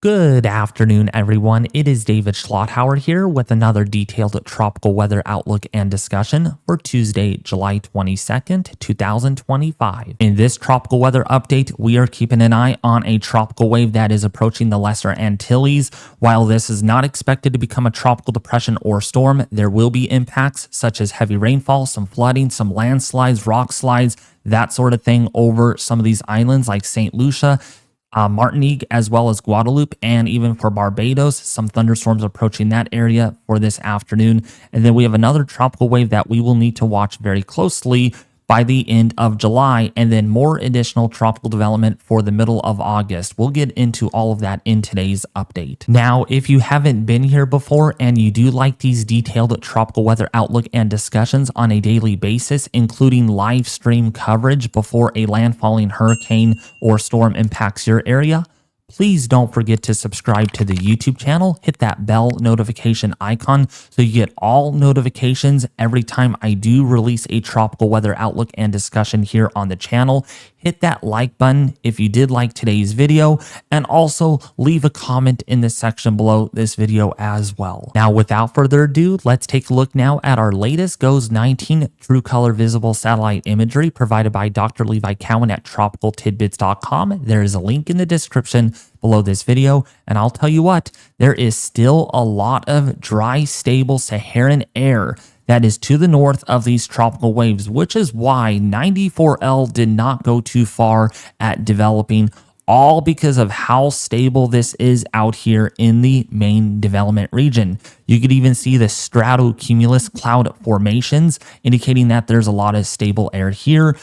Good afternoon, everyone. It is David Schlotthauer here with another detailed tropical weather outlook and discussion for Tuesday, July 22nd, 2025. In this tropical weather update, we are keeping an eye on a tropical wave that is approaching the Lesser Antilles. While this is not expected to become a tropical depression or storm, there will be impacts such as heavy rainfall, some flooding, some landslides, rock slides, that sort of thing over some of these islands like St. Lucia, Martinique, as well as Guadeloupe, and even for Barbados, some thunderstorms approaching that area for this afternoon. And then we have another tropical wave that we will need to watch very closely by the end of July, and then more additional tropical development for the middle of August. We'll get into all of that in today's update. Now, if you haven't been here before and you do like these detailed tropical weather outlook and discussions on a daily basis, including live stream coverage before a landfalling hurricane or storm impacts your area, please don't forget to subscribe to the YouTube channel. Hit that bell notification icon so you get all notifications every time I do release a tropical weather outlook and discussion here on the channel. Hit that like button if you did like today's video, and also leave a comment in the section below this video as well. Now, without further ado, let's take a look now at our latest GOES 19 True Color Visible Satellite Imagery provided by Dr. Levi Cowan at tropicaltidbits.com. There is a link in the description below this video, and I'll tell you what, there is still a lot of dry, stable Saharan air that is to the north of these tropical waves, which is why 94L did not go too far at developing, all because of how stable this is out here in the main development region. You could even see the stratocumulus cloud formations, indicating that there's a lot of stable air here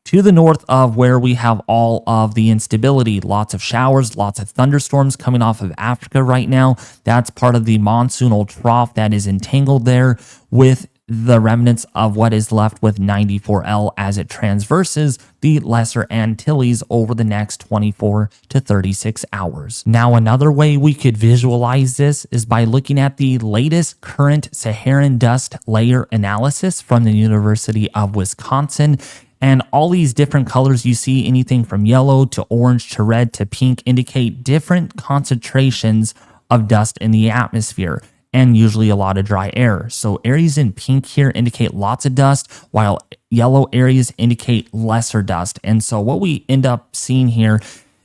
to the north of where we have all of the instability. Lots of showers, lots of thunderstorms coming off of Africa right now. That's part of the monsoonal trough that is entangled there with the remnants of what is left with 94L as it transverses the Lesser Antilles over the next 24 to 36 hours. Now, another way we could visualize this is by looking at the latest current Saharan dust layer analysis from the University of Wisconsin. And all these different colors you see, anything from yellow to orange to red to pink, indicate different concentrations of dust in the atmosphere, and usually a lot of dry air. So areas in pink here indicate lots of dust, while yellow areas indicate lesser dust. And so what we end up seeing here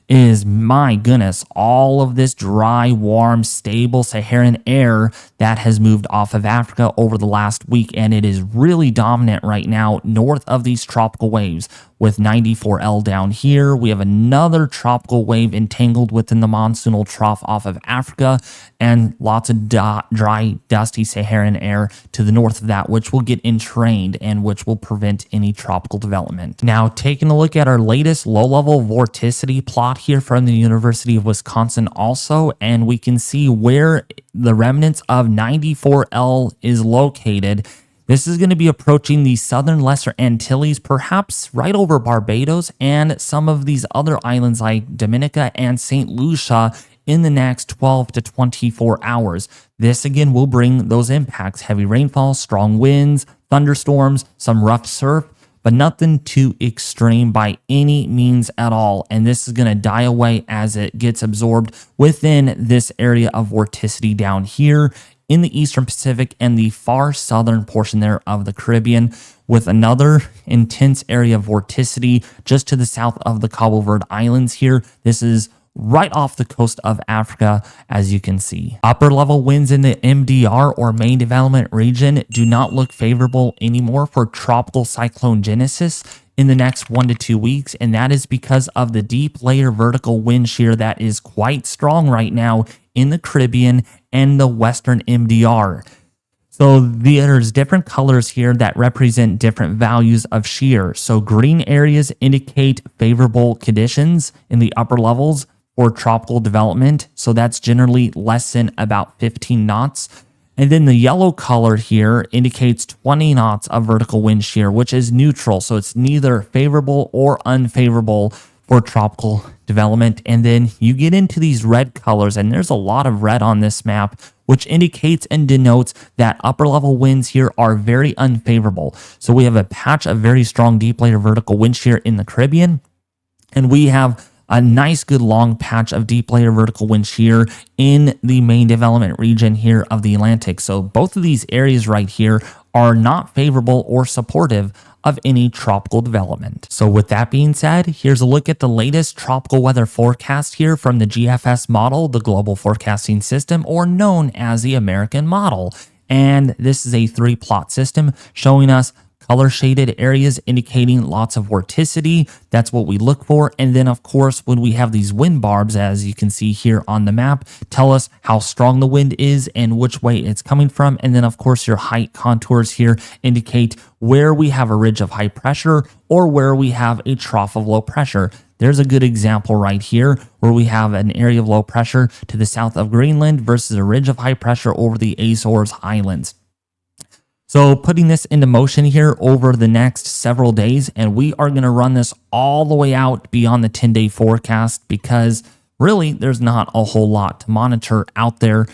is, my goodness, all of this dry, warm, stable Saharan air that has moved off of Africa over the last week, and it is really dominant right now north of these tropical waves. With 94L down here, we have another tropical wave entangled within the monsoonal trough off of Africa, and lots of dry, dusty Saharan air to the north of that, which will get entrained and which will prevent any tropical development. Now, taking a look at our latest low-level vorticity plot here from the University of Wisconsin also, and we can see where the remnants of 94L is located. This is going to be approaching the southern Lesser Antilles, perhaps right over Barbados and some of these other islands like Dominica and St. Lucia in the next 12 to 24 hours. This again will bring those impacts: heavy rainfall, strong winds, thunderstorms, some rough surf, but nothing too extreme by any means at all. And this is going to die away as it gets absorbed within this area of vorticity down here in the Eastern Pacific and the far southern portion there of the Caribbean, with another intense area of vorticity just to the south of the Cabo Verde Islands here. This is right off the coast of Africa, as you can see. Upper level winds in the MDR, or main development region, do not look favorable anymore for tropical cyclone genesis in the next 1 to 2 weeks, and that is because of the deep layer vertical wind shear that is quite strong right now in the Caribbean and the Western MDR. So there's different colors here that represent different values of shear. So green areas indicate favorable conditions in the upper levels for tropical development. So that's generally less than about 15 knots. And then the yellow color here indicates 20 knots of vertical wind shear, which is neutral. So it's neither favorable or unfavorable for tropical development. And then you get into these red colors, and there's a lot of red on this map, which indicates and denotes that upper level winds here are very unfavorable. So we have a patch of very strong deep layer vertical wind shear in the Caribbean, and we have a nice good long patch of deep layer vertical wind shear in the main development region here of the Atlantic. So both of these areas right here are not favorable or supportive of any tropical development. So with that being said, here's a look at the latest tropical weather forecast here from the GFS model, the Global Forecasting System, or known as the American model. And this is a 3-plot system showing us color shaded areas indicating lots of vorticity. That's what we look for. And then of course, when we have these wind barbs, as you can see here on the map, tell us how strong the wind is and which way it's coming from. And then of course, your height contours here indicate where we have a ridge of high pressure or where we have a trough of low pressure. There's a good example right here where we have an area of low pressure to the south of Greenland versus a ridge of high pressure over the Azores Islands. So putting this into motion here over the next several days, and we are going to run this all the way out beyond the 10-day forecast because really there's not a whole lot to monitor out there.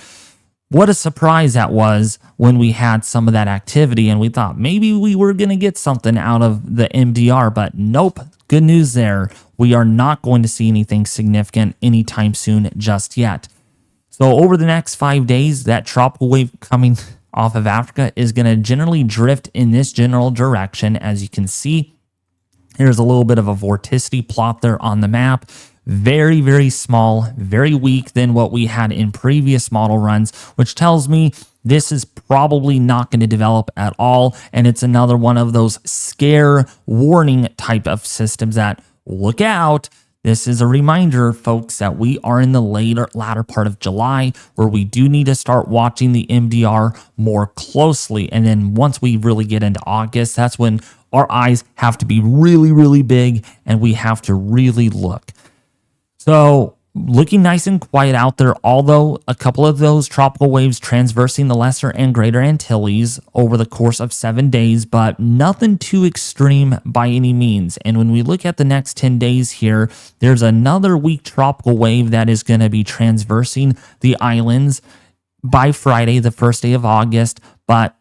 What a surprise that was when we had some of that activity and we thought maybe we were going to get something out of the MDR, but nope. Good news there. We are not going to see anything significant anytime soon just yet. So over the next 5 days, that tropical wave coming off of Africa is going to generally drift in this general direction. As you can see, here's a little bit of a vorticity plot there on the map. Very, very small, very weak than what we had in previous model runs, which tells me this is probably not going to develop at all. And it's another one of those scare warning type of systems that look out. This is a reminder, folks, that we are in the latter part of July where we do need to start watching the MDR more closely. And then once we really get into August, that's when our eyes have to be really, really big and we have to really look. So looking nice and quiet out there, although a couple of those tropical waves transversing the Lesser and Greater Antilles over the course of 7 days, but nothing too extreme by any means. And when we look at the next 10 days here, there's another weak tropical wave that is going to be transversing the islands by Friday, the first day of August, but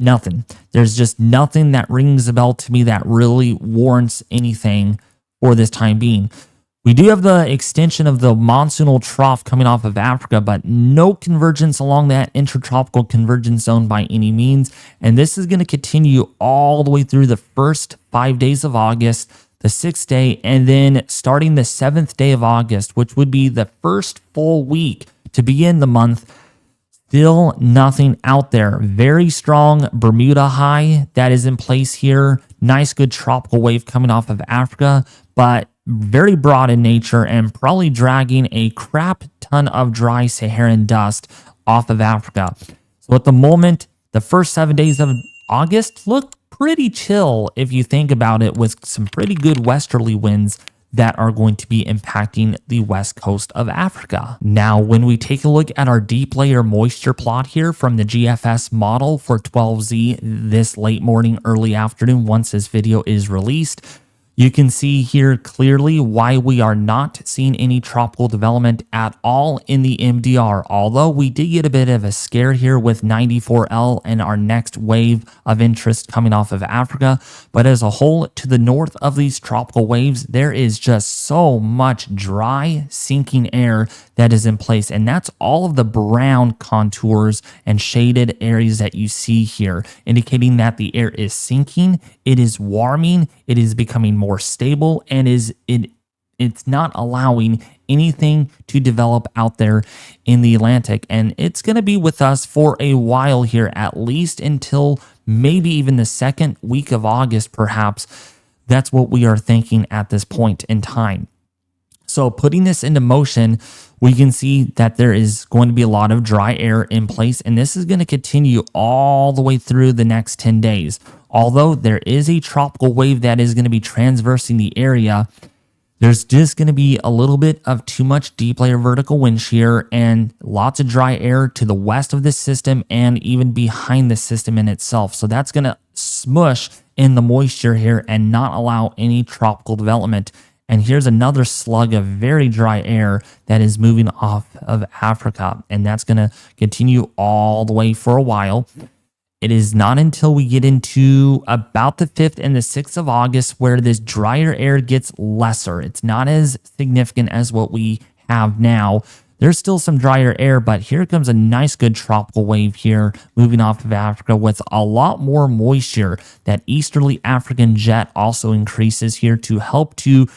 nothing. There's just nothing that rings a bell to me that really warrants anything for this time being. We do have the extension of the monsoonal trough coming off of Africa, but no convergence along that intertropical convergence zone by any means. And this is going to continue all the way through the first 5 days of August, the 6th day, and then starting the 7th day of August, which would be the first full week to begin the month. Still nothing out there. Very strong Bermuda high that is in place here. Nice, good tropical wave coming off of Africa, but very broad in nature and probably dragging a crap ton of dry Saharan dust off of Africa. So at the moment, the first 7 days of August look pretty chill if you think about it, with some pretty good westerly winds that are going to be impacting the west coast of Africa. Now, when we take a look at our deep layer moisture plot here from the GFS model for 12Z this late morning, early afternoon, once this video is released, you can see here clearly why we are not seeing any tropical development at all in the MDR, although we did get a bit of a scare here with 94L and our next wave of interest coming off of Africa. But as a whole, to the north of these tropical waves, there is just so much dry, sinking air that is in place. And that's all of the brown contours and shaded areas that you see here, indicating that the air is sinking, it is warming, it is becoming more stable, and it's not allowing anything to develop out there in the Atlantic. And it's going to be with us for a while here, at least until maybe even the second week of August, perhaps. That's what we are thinking at this point in time. So putting this into motion, we can see that there is going to be a lot of dry air in place, and this is going to continue all the way through the next 10 days. Although there is a tropical wave that is going to be transversing the area, there's just going to be a little bit of too much deep layer vertical wind shear and lots of dry air to the west of this system and even behind the system in itself. So that's going to smush in the moisture here and not allow any tropical development. And here's another slug of very dry air that is moving off of Africa, and that's going to continue all the way for a while. It is not until we get into about the 5th and the 6th of August where this drier air gets lesser. It's not as significant as what we have now. There's still some drier air, but here comes a nice good tropical wave here moving off of Africa with a lot more moisture. That easterly African jet also increases here to help to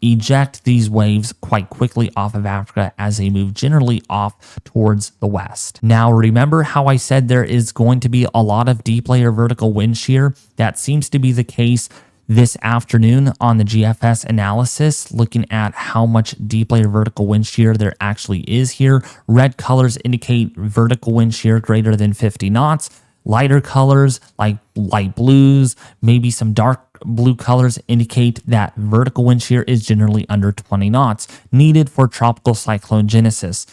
eject these waves quite quickly off of Africa as they move generally off towards the west. Now, remember how I said there is going to be a lot of deep layer vertical wind shear? That seems to be the case this afternoon on the GFS analysis, looking at how much deep layer vertical wind shear there actually is here. Red colors indicate vertical wind shear greater than 50 knots. Lighter colors like light blues, maybe some dark blue colors indicate that vertical wind shear is generally under 20 knots, needed for tropical cyclone genesis.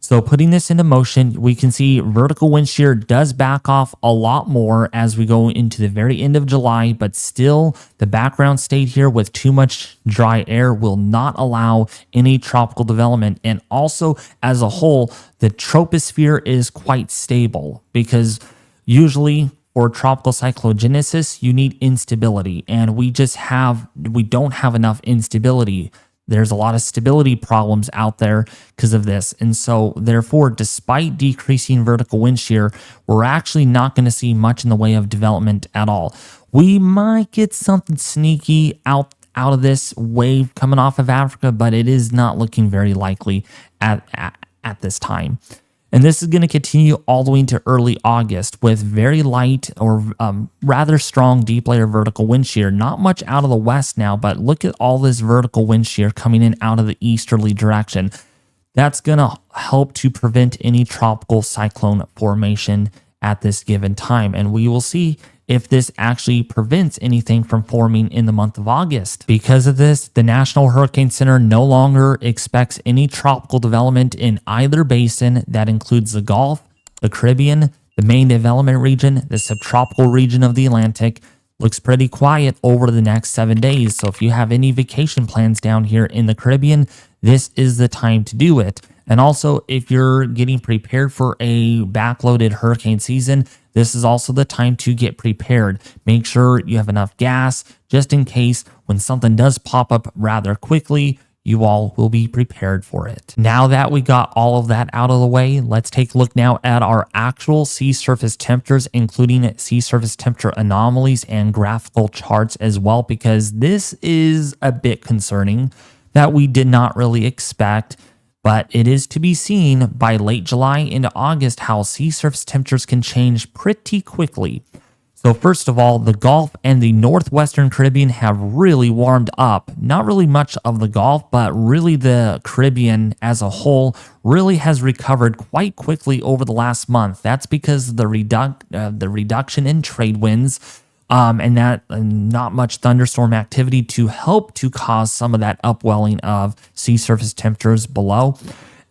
So putting this into motion, we can see vertical wind shear does back off a lot more as we go into the very end of July, but still the background state here with too much dry air will not allow any tropical development. And also as a whole, the troposphere is quite stable because usually for tropical cyclogenesis, you need instability, and we don't have enough instability. There's a lot of stability problems out there because of this. And so therefore, despite decreasing vertical wind shear, we're actually not going to see much in the way of development at all. We might get something sneaky out of this wave coming off of Africa, but it is not looking very likely at this time. And this is going to continue all the way into early August with very light or rather strong deep layer vertical wind shear. Not much out of the west now, but look at all this vertical wind shear coming in out of the easterly direction. That's going to help to prevent any tropical cyclone formation at this given time. And we will see if this actually prevents anything from forming in the month of August. Because of this, the National Hurricane Center no longer expects any tropical development in either basin. That includes the Gulf, the Caribbean, the main development region, the subtropical region of the Atlantic. Looks pretty quiet over the next 7 days. So if you have any vacation plans down here in the Caribbean, this is the time to do it. And also, if you're getting prepared for a backloaded hurricane season, this is also the time to get prepared. Make sure you have enough gas just in case when something does pop up rather quickly, you all will be prepared for it. Now that we got all of that out of the way, let's take a look now at our actual sea surface temperatures, including sea surface temperature anomalies and graphical charts as well, because this is a bit concerning that we did not really expect. But it is to be seen by late July into August how sea surface temperatures can change pretty quickly. So first of all, the Gulf and the northwestern Caribbean have really warmed up. Not really much of the Gulf, but really the Caribbean as a whole really has recovered quite quickly over the last month. That's because of the reduction in trade winds. And that not much thunderstorm activity to help to cause some of that upwelling of sea surface temperatures below.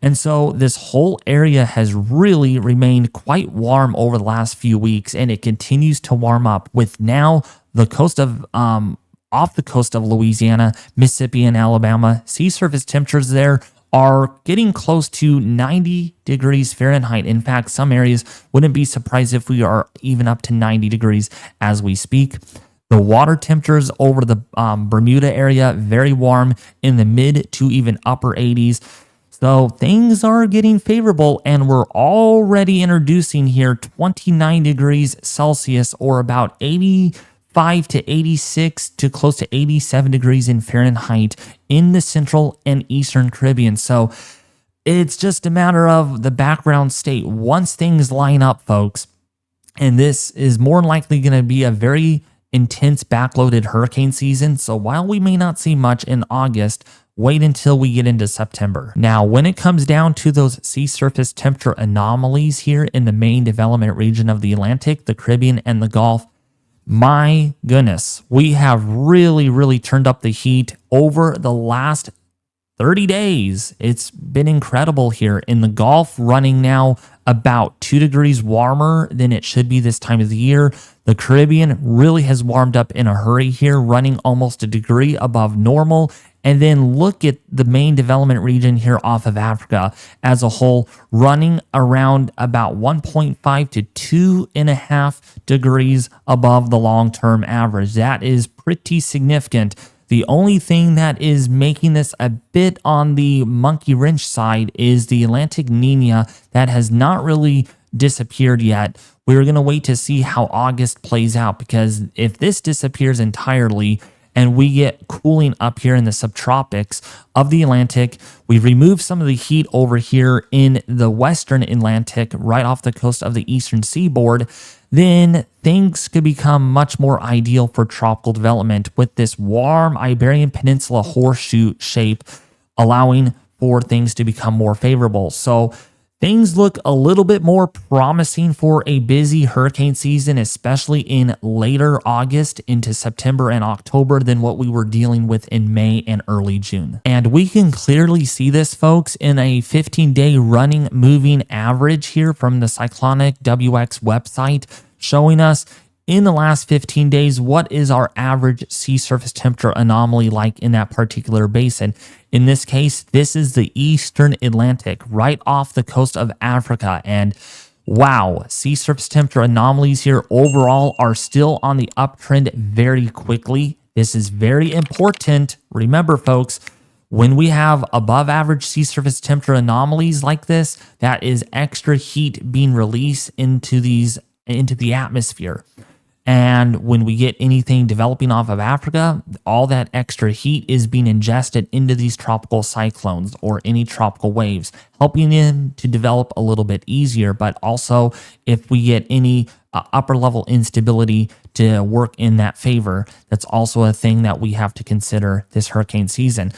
And so this whole area has really remained quite warm over the last few weeks, and it continues to warm up with now the coast of off the coast of Louisiana, Mississippi, and Alabama. Sea surface temperatures there are getting close to 90 degrees Fahrenheit. In fact, some areas wouldn't be surprised if we are even up to 90 degrees as we speak. The water temperatures over the Bermuda area, very warm in the mid to even upper 80s. So things are getting favorable, and we're already introducing here 29 degrees Celsius or about 85 to 86 to close to 87 degrees in Fahrenheit in the central and eastern Caribbean. So it's just a matter of the background state. Once things line up, folks, and this is more than likely going to be a very intense backloaded hurricane season. So while we may not see much in August, wait until we get into September. Now, when it comes down to those sea surface temperature anomalies here in the main development region of the Atlantic, the Caribbean, and the Gulf, my goodness, we have really turned up the heat over the last 30 days. It's been incredible here in the Gulf, running now about 2 degrees warmer than it should be this time of the year. The Caribbean really has warmed up in a hurry here, running almost a degree above normal. And then look at the main development region here off of Africa as a whole, running around about 1.5 to 2.5 degrees above the long-term average. That is pretty significant. The only thing that is making this a bit on the monkey wrench side is the Atlantic Nina that has not really disappeared yet. We're going to wait to see how August plays out, because if this disappears entirely and we get cooling up here in the subtropics of the Atlantic, we remove some of the heat over here in the western Atlantic right off the coast of the eastern seaboard, then things could become much more ideal for tropical development with this warm Iberian Peninsula horseshoe shape, allowing for things to become more favorable. So things look a little bit more promising for a busy hurricane season, especially in later August into September and October than what we were dealing with in May and early June. And we can clearly see this, folks, in a 15-day running moving average here from the Cyclonic WX website, showing us in the last 15 days, what is our average sea surface temperature anomaly like in that particular basin? In this case, this is the Eastern Atlantic, right off the coast of Africa. And wow, sea surface temperature anomalies here overall are still on the uptrend very quickly. This is very important. Remember, folks, when we have above average sea surface temperature anomalies like this, that is extra heat being released into the atmosphere. And when we get anything developing off of Africa, all that extra heat is being ingested into these tropical cyclones or any tropical waves, helping them to develop a little bit easier. But also, if we get any upper level instability to work in that favor, that's also a thing that we have to consider this hurricane season.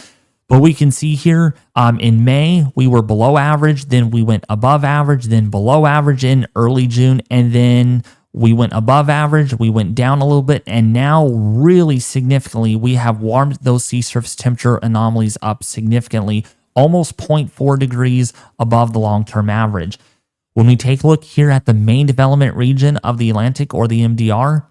But we can see here in May, we were below average, then we went above average, then below average in early June, and then we went above average, we went down a little bit, and now really significantly, we have warmed those sea surface temperature anomalies up significantly, almost 0.4 degrees above the long-term average. When we take a look here at the main development region of the Atlantic, or the MDR,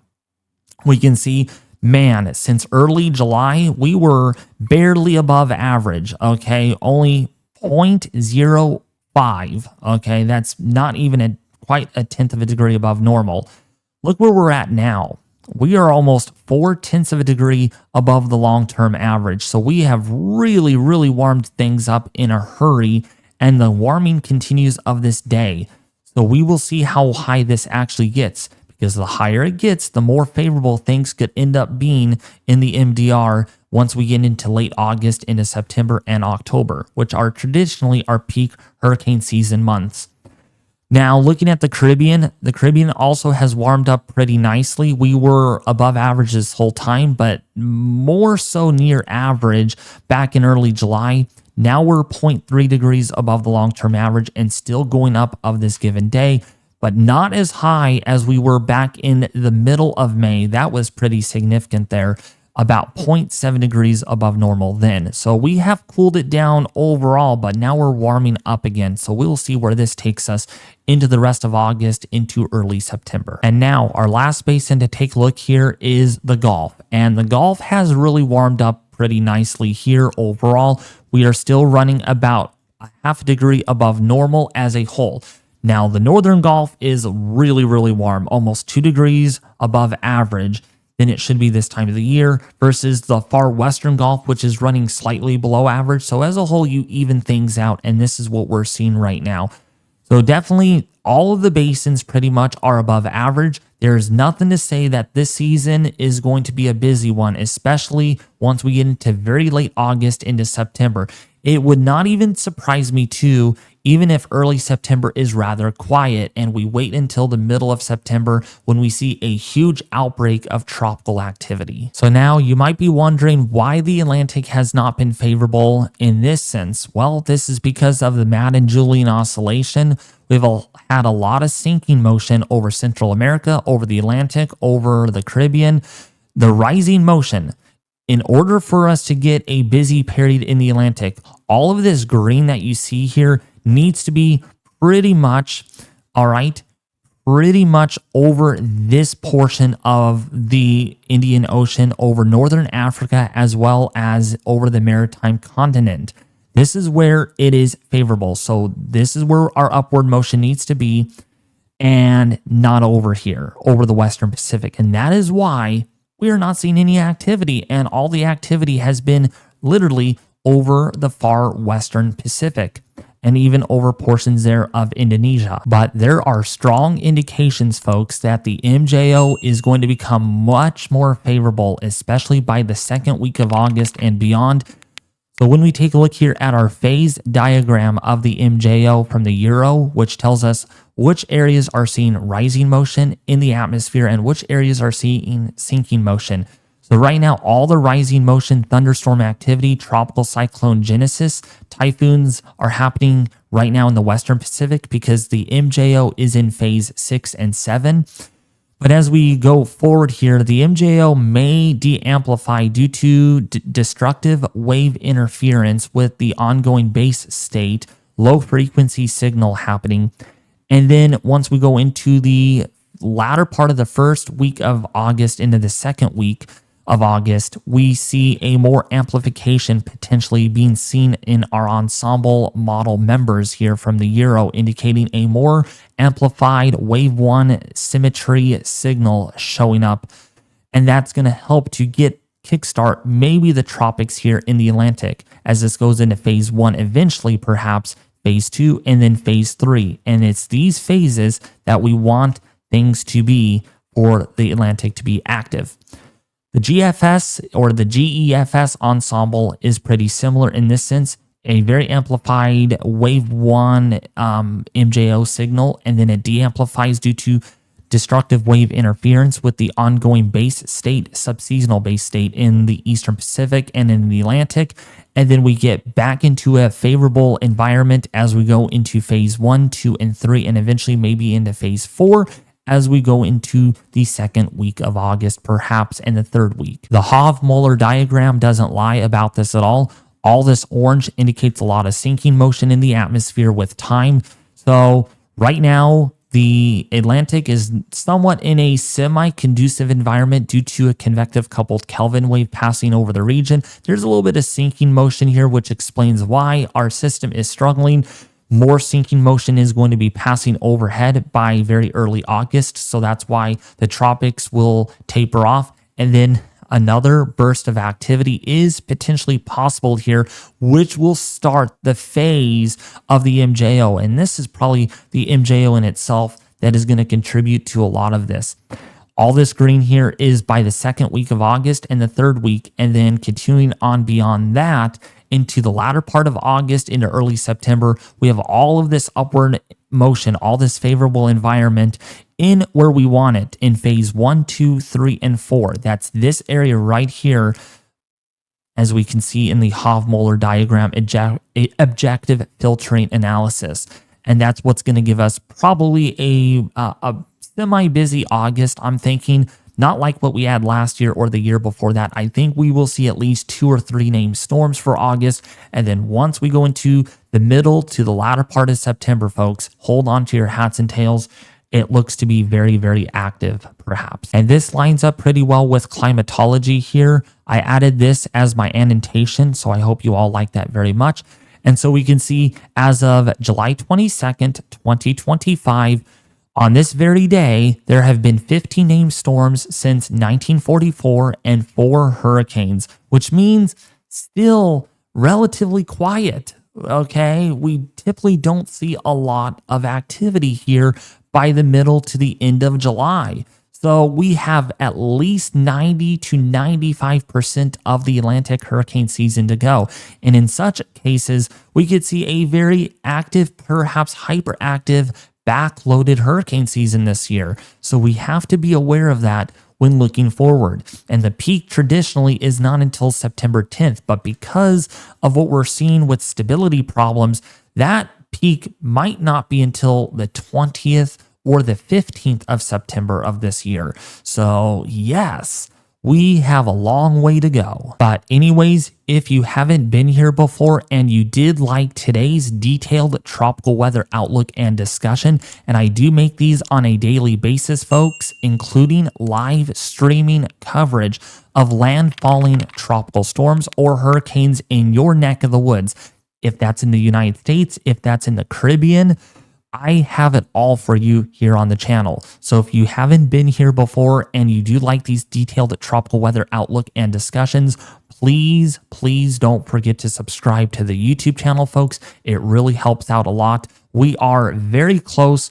we can see, man, since early July, we were barely above average, okay? Only 0.05, okay? That's not even quite a tenth of a degree above normal. Look where we're at now. We are almost 0.4 of a degree above the long-term average. So we have really, really warmed things up in a hurry, and the warming continues of this day. So we will see how high this actually gets, because the higher it gets, the more favorable things could end up being in the MDR once we get into late August into September and October, which are traditionally our peak hurricane season months. Now, looking at the Caribbean also has warmed up pretty nicely. We were above average this whole time, but more so near average back in early July. Now we're 0.3 degrees above the long-term average and still going up of this given day, but not as high as we were back in the middle of May. That was pretty significant there, about 0.7 degrees above normal then. So we have cooled it down overall, but now we're warming up again. So we'll see where this takes us into the rest of August, into early September. And now our last basin to take a look here is the Gulf. And the Gulf has really warmed up pretty nicely here overall. We are still running about a half a degree above normal as a whole. Now, the Northern Gulf is really, really warm, almost 2 degrees above average than it should be this time of the year, versus the far western Gulf, which is running slightly below average. So as a whole, you even things out, and this is what we're seeing right now. So definitely all of the basins pretty much are above average. There's nothing to say that this season is going to be a busy one, especially once we get into very late August into September. It would not even surprise me too, even if early September is rather quiet and we wait until the middle of September when we see a huge outbreak of tropical activity. So now you might be wondering why the Atlantic has not been favorable in this sense. Well, this is because of the Madden-Julian oscillation. We've had a lot of sinking motion over Central America, over the Atlantic, over the Caribbean. The rising motion, in order for us to get a busy period in the Atlantic, all of this green that you see here needs to be pretty much all right, pretty much over this portion of the Indian Ocean, over northern Africa, as well as over the maritime continent. This is where it is favorable. So this is where our upward motion needs to be, and not over here, over the Western Pacific. And that is why we are not seeing any activity. And all the activity has been literally over the far Western Pacific, and even over portions there of Indonesia. But there are strong indications, folks, that the MJO is going to become much more favorable, especially by the second week of August and beyond. So when we take a look here at our phase diagram of the MJO from the Euro, which tells us which areas are seeing rising motion in the atmosphere and which areas are seeing sinking motion. So right now, all the rising motion, thunderstorm activity, tropical cyclone genesis, typhoons are happening right now in the Western Pacific because the MJO is in phase 6 and 7. But as we go forward here, the MJO may de-amplify due to destructive wave interference with the ongoing base state, low frequency signal happening. And then once we go into the latter part of the first week of August into the second week of August, we see a more amplification potentially being seen in our ensemble model members here from the Euro, indicating a more amplified wave 1 symmetry signal showing up. And that's going to help to kickstart maybe the tropics here in the Atlantic as this goes into phase 1, eventually perhaps phase 2, and then phase 3. And it's these phases that we want things to be for the Atlantic to be active. The GFS or the GEFS ensemble is pretty similar in this sense, a very amplified wave 1 MJO signal, and then it de-amplifies due to destructive wave interference with the ongoing base state, subseasonal base state in the Eastern Pacific and in the Atlantic. And then we get back into a favorable environment as we go into phase 1, 2, and 3, and eventually maybe into phase 4. As we go into the second week of August, perhaps, and the third week. The Hofmoeller diagram doesn't lie about this at all. All this orange indicates a lot of sinking motion in the atmosphere with time. So right now, the Atlantic is somewhat in a semi-conducive environment due to a convective coupled Kelvin wave passing over the region. There's a little bit of sinking motion here, which explains why our system is struggling. More sinking motion is going to be passing overhead by very early August. So that's why the tropics will taper off. And then another burst of activity is potentially possible here, which will start the phase of the MJO. And this is probably the MJO in itself that is going to contribute to a lot of this. All this green here is by the second week of August and the third week, and then continuing on beyond that into the latter part of August into early September, we have all of this upward motion, all this favorable environment in where we want it in phase 1, 2, 3, and 4. That's this area right here, as we can see in the Hofmoeller diagram, objective filtering analysis. And that's what's going to give us probably a semi-busy August, I'm thinking. Not like what we had last year or the year before that. I think we will see at least 2 or 3 named storms for August. And then once we go into the middle to the latter part of September, folks, hold on to your hats and tails. It looks to be very, very active, perhaps. And this lines up pretty well with climatology here. I added this as my annotation, so I hope you all like that very much. And so we can see as of July 22nd, 2025, on this very day, there have been 15 named storms since 1944 and 4 hurricanes, which means still relatively quiet, okay? We typically don't see a lot of activity here by the middle to the end of July. So we have at least 90 to 95% of the Atlantic hurricane season to go. And in such cases, we could see a very active, perhaps hyperactive, backloaded hurricane season this year. So we have to be aware of that when looking forward. And the peak traditionally is not until September 10th, but because of what we're seeing with stability problems, that peak might not be until the 20th or the 15th of September of this year. So yes, we have a long way to go. But anyways, if you haven't been here before and you did like today's detailed tropical weather outlook and discussion, and I do make these on a daily basis, folks, including live streaming coverage of landfalling tropical storms or hurricanes in your neck of the woods. If that's in the United States, if that's in the Caribbean, I have it all for you here on the channel. So if you haven't been here before and you do like these detailed tropical weather outlook and discussions, please don't forget to subscribe to the YouTube channel, folks. It really helps out a lot. We are very close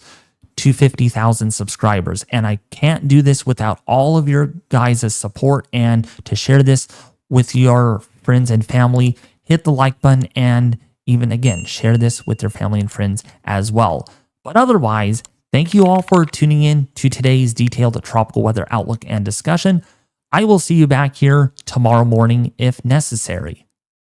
to 50,000 subscribers, and I can't do this without all of your guys' support. And to share this with your friends and family, hit the like button, and even again, share this with your family and friends as well. But otherwise, thank you all for tuning in to today's detailed tropical weather outlook and discussion. I will see you back here tomorrow morning if necessary.